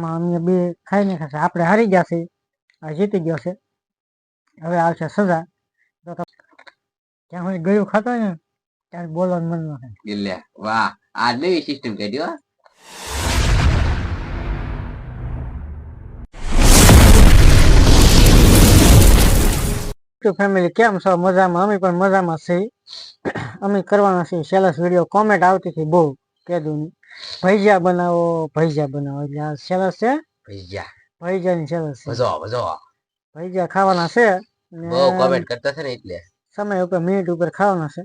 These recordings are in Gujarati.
અમે બે ખાઈને ખાશે આપણે હારી ગયા છે આ જીતી ગયો છે હવે આવશે સજા તો ક્યાં હોય ગયું ખાતો ને ત્યારે બોલવાનું મન ન થાય એટલે વાહ આ નવી સિસ્ટમ કાઢ્યો ફેમિલી કેમ છો મજામાં અમે પણ મજામાં છીએ અમે કરવાના છીએ સેલસ વિડીયો કોમેન્ટ આવતી હતી બહુ કીધું ભજીયા બનાવો એટલે આ સેલસ છે ભજીયાની સેલસ છે ભજીયા ખાવાના છે બહુ કોમેન્ટ કરતા છે ને એટલે સમય ઉપર મિનિટ ઉપર ખાવાના છે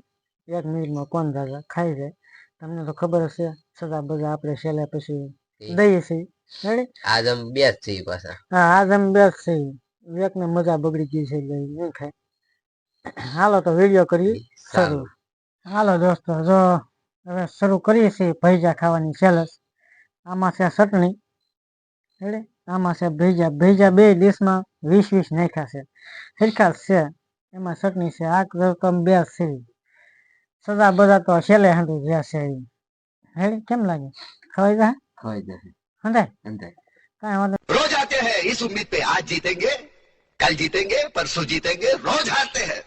1 મિનિટમાં કોણ દાદા ખાઈ જાય તમને તો ખબર હશે સદા બધા આપણે છેલ્લે પછી દઈએ છીએ રેડી આજ અમે બે જ છીએ પાછા હા આજ અમે બે જ છીએ એકને મજા બગડી ગઈ છે એટલે નહીં ખાય હાલો તો વિડીયો કરી શરૂ હાલો દોસ્તો જો હવે શરૂ કરીએ છીએ ભજીયા ખાવાની સેલસ આમાં છે ચટણી રેડી આમાં છે ભજીયા બે ડીશમાં 20 નાખ્યા છે સરખા છે એમાં ચટણી છે આ તમે બે છે સદા બધા તો છેલ્લે હાંડું જ્યાં છે હેડી કેમ લાગે ખવાઈ જાય હંધાય કાંઈ વાંધો रोज आते हैं इस उम्मीद पे आज जीतेंगे कल जीतेंगे परसों जीतेंगे रोज हारते हैं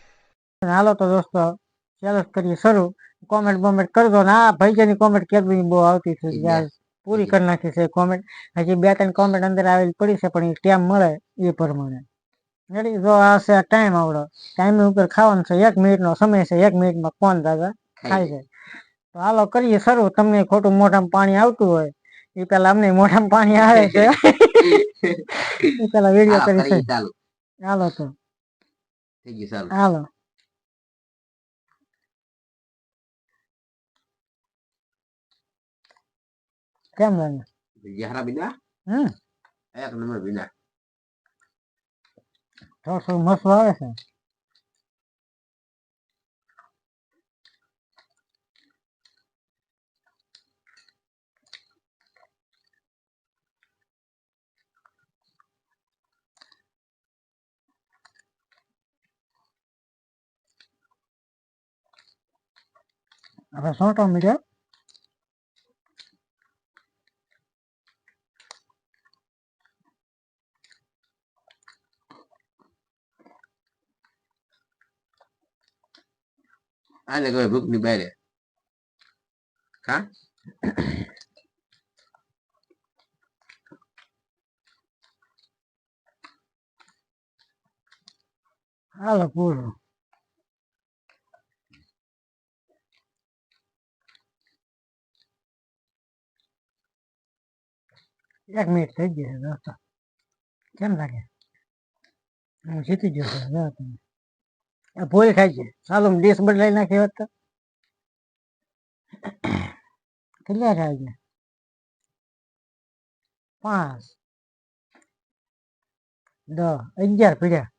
હાલો તો દોસ્તો સેલસ કરીએ શરૂ કોમેન્ટ કરજો ને આ ભજીયાની કોમેન્ટ કેદું બહુ આવતી છે યાર પૂરી કરી નાખી છે કોમેન્ટ હજી 2-3 કોમેન્ટ અંદર આવેલી પડી છે પણ એ ટાઈમ મળે એ પ્રમાણે રેડી જો આ છે ટાઈમ આવડો ટાઈમ ઉપર ખાવાનું છે 1 મિનિટનો સમય છે 1 મિનિટમાં કોણ દાદા ખાઈ જાય તો હાલો કરીએ શરૂ તમને ખોટું મોઢામાં પાણી આવતું હોય એ પેલા અમને મોઢામાં પાણી આવે છે એ પેલા વિડીયો કરી છે હાલો તો થઈ ગયું ચાલો હાલો કેમ લાગે યારા બિના એક નંબર બિના થોડું મસ્ત આવે છે હવે શું ટોમેટો આને કોઈ ભૂખ ની બારે હા હાલો પૂરું 1 મિનિટ થઈ ગઈ છે દોસ્તો કેમ લાગે હું જીતી ગયો છે ભૂલ ખાઈ છે ચાલો ડીશ બદલાઈ નાખી હોત તો કેટલા ખાઈ ગયા 5 10 11 પીડ્યા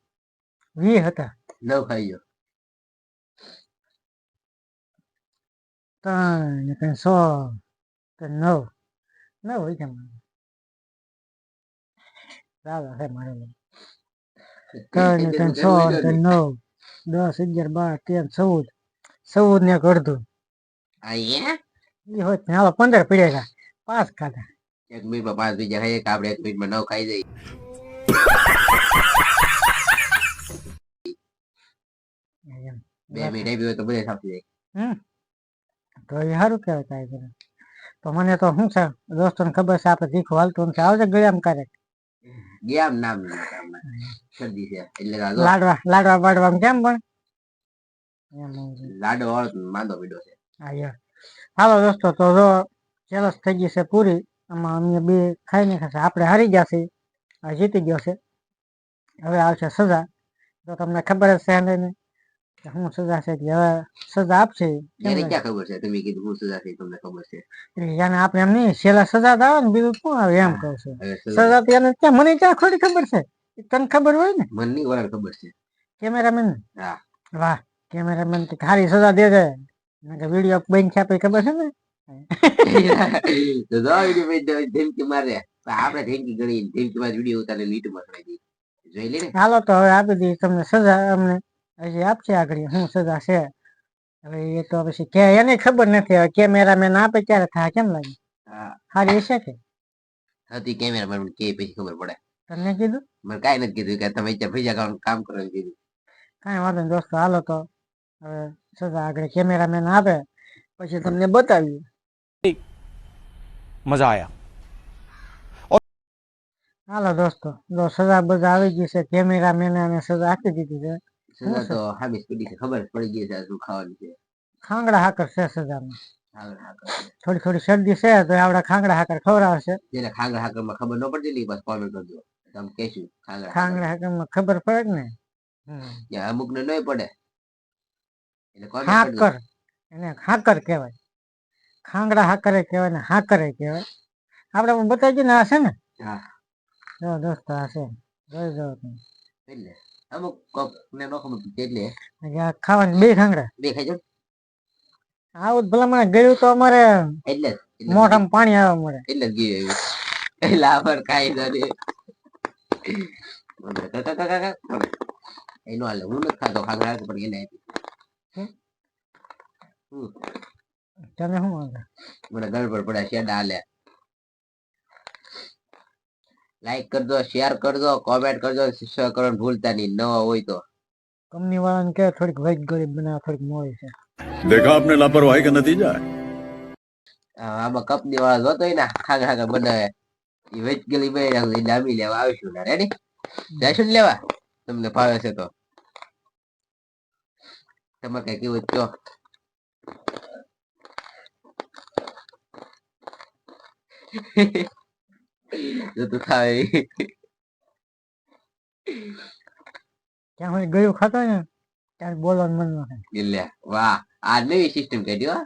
20 હતા 9 ખાઈ ગયો 3 ને 6 તો 9 હોય કેમ ચાલો હે મારે 3 ને 6 તો 9 10 11 12 13 14 ને અડધું અહીંયા એ હોત ને હાલો 15 પીડ્યા 5 ખાધા 1 મિનિટમાં 5 બીજા ખાઈએ આપણે 1 મિનિટમાં 9 ખાઈ જઈએ 2 મિનિટ આવી હોય તો બધે સાફ થઈ જાય તો એ સારું કહેવાય કાંઈ કરે તો મને તો શું છે દોસ્તોને ખબર છે આપણે તીખું હાલતું નથી આવજે ગળામાં ક્યારેક ગયા નામ શરદી છે એટલે લાડવા બાડવા કેમ પણ લાડો માંદો પીડો છે હા યાર હાલો દોસ્તો તો જો સેલસ થઈ ગઈ છે પૂરી આમાં અમે બે ખાઈને ખાશે આપણે હારી ગયા છીએ આ જીતી ગયો છે હવે આવશે સજા તો તમને ખબર જ છે ને શું સજા છે એટલે હવે સજા આપશે એને ક્યાં ખબર છે તમે કીધું હું સજા થઈ તમને ખબર છે એને આપણે એમ નહીં છેલ્લા સજા તો આવે ને બીજું શું આવે એમ કહું છું સજા તો એને ક્યાં મને ક્યાં ખોટી ખબર છે તને ખબર હોય ને મને ની વરાળ ખબર છે કેમેરામેન હા વાહ કેમેરામેન સારી સજા દે દે વિડીયો બંધ થયા પછી ખબર છે ને તો જો વિડીયો ધમકી મારે આપણે ધમકી ગણી ધમકી માં વિડીયો ઉતારે યુટ્યુબ માં ચડાવી દઈએ જોઈ લે ને હાલો તો હવે આપી દઈએ તમને સજા અમને હજી આપશે આગળ શું સજા છે હવે એ તો પછી કે એને ખબર નથી હવે કેમેરામેન આપે ત્યારે થાય કેમ લાગે સારી હશે કે હતી કેમેરામેન કે પછી ખબર પડે. તમને કીધું મને કાંઈ નથી કીધું કે તમે ત્યાં ભૈજા ખાવાનું કામ કરો એમ કીધું. કાંઈ વાંધો નહીં દોસ્તો, હાલો તો હવે સજા આગળ કેમેરામેન આવે પછી તમને બતાવીએ. मजा आया। હાલો દોસ્તો, જો સજા બધા આવી ગઈ છે, કેમેરામેન અને સજા આપી દીધી છે. સજા તો હામી પડી છે, ખબર પડી ગઈ છે આ શું ખાવાનું છે. ખાંગડા હાકર છે સજામાં. ખાંગડા હાકર છે. થોડી થોડી શરદી છે તો આપણે ખાંગડા હાકર ખવડાવશે. જેને ખાંગડા હાકર માં ખબર ન પડતી ને બસ કોમેન્ટ કરજો, તમે કહેશું ખાંગડા ખાંગડા હાકર માં ખબર પડે જ ને. હાકર. અમુક ને નહીં પડે એટલે comment કરજો. હાકર એને હાકર કહેવાય, ખાંગડા હાકરે કહેવાય ને હાકરે કહેવાય. આપણે બતાવી ને આ છે ને. હા જો દોસ્તો આ છે, જોઈ જાઓ તમે. એટલે અમુક કોક ને ન ખબર પડતી એટલે આ ખાવાની બે ખાંગડા બે ખાઈ જાવ આવું જ ભલામણ ગયું તો અમારે એટલે જ મોઢામાં પાણી આવે મળે. એટલે જ ગયું એવું એટલે આપણે ખાઈ જશે. એનો હાલે હું નથી ખાતો ખાંગડા હાકર પણ એને આપી. તને શું વાંધો? મને ગડબડ પડે શેડા હાલે. લાઈક કરજો, શેર કરજો, કોમેન્ટ કરજો, સબસ્ક્રાઇબ કરવાનું ભૂલતા નહીં નવા હોય તો. કંપની વાળાને કે થોડીક વેજ ગરીબ બનાવે, થોડીક મોડી છે. देखा आपने लापरवाही का नतीजा है। આમાં કંપની વાળા જોતો હોય ને ખાંગડા હાકર બનાવે એ વેચ ગલી બે ડામી લેવા આવીશું ને રેડી જઈશું ને લેવા તમને ભાવે છે તો. તમારે કઈ કેવું કયો. જો તું ખાવે ત્યાં સુધી ગયું ખાતો ને ત્યારે બોલવાનું મન ન થાય. એટલે વાહ આ નવી સિસ્ટમ કાઢી હો.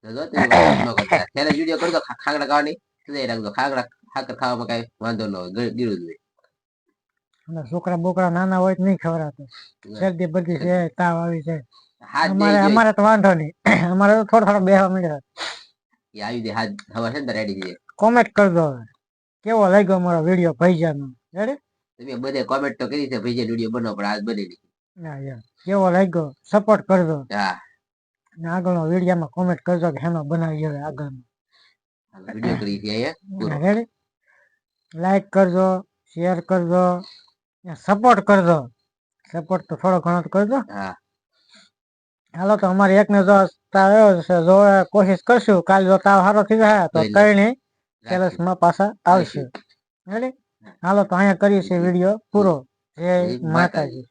જો તમે વાત ન કરતા ત્યારે વિડીયો કરજો ખાંગડા ખાવાની સજાઈ રાખજો. ખાંગડા હાકર ખાવામાં કઈ વાંધો ન હોય, ગીરું જ હોય. અને છોકરા બોકરા નાના હોય તો નહીં ખવડાવતો. શરદી બધી છે, તાવ આવી છે. હાથ અમારે અમારે તો વાંધો નહીં, અમારે તો થોડો થોડો બેહવા મળ્યો. એ આવી દે હાથ હવા છે ને રેડી છે. કોમેન્ટ કરજો હવે કેવો લાગ્યો અમારો વિડીયો ભૈજાનો. રેડી તમે બધે કોમેન્ટ તો કરી છે ભાઈ વિડીયો બનાવો પણ આજ બને નહીં. ના યાર કેવો લાગ્યો સપોર્ટ કરજો. હા અને આગળનો વિડીયોમાં કોમેન્ટ કરજો કે હેનો બનાવી હવે આગળનો. વિડીયો કરી છે અહીંયા પૂરો. રેડી લાઈક કરજો, શેર કરજો, સપોર્ટ કરજો. સપોર્ટ તો થોડો ઘણો તો કરજો. હા હાલો તો અમારે એકને જો તાવ આવ્યો છે, જો કોશિશ કરશું કાલે જો તાવ સારો થઈ જાય તો કઈ માં પાછા આવશે. રેડી હાલો તો અહીંયા કરીએ છીએ વિડીયો પૂરો. જય માતાજી.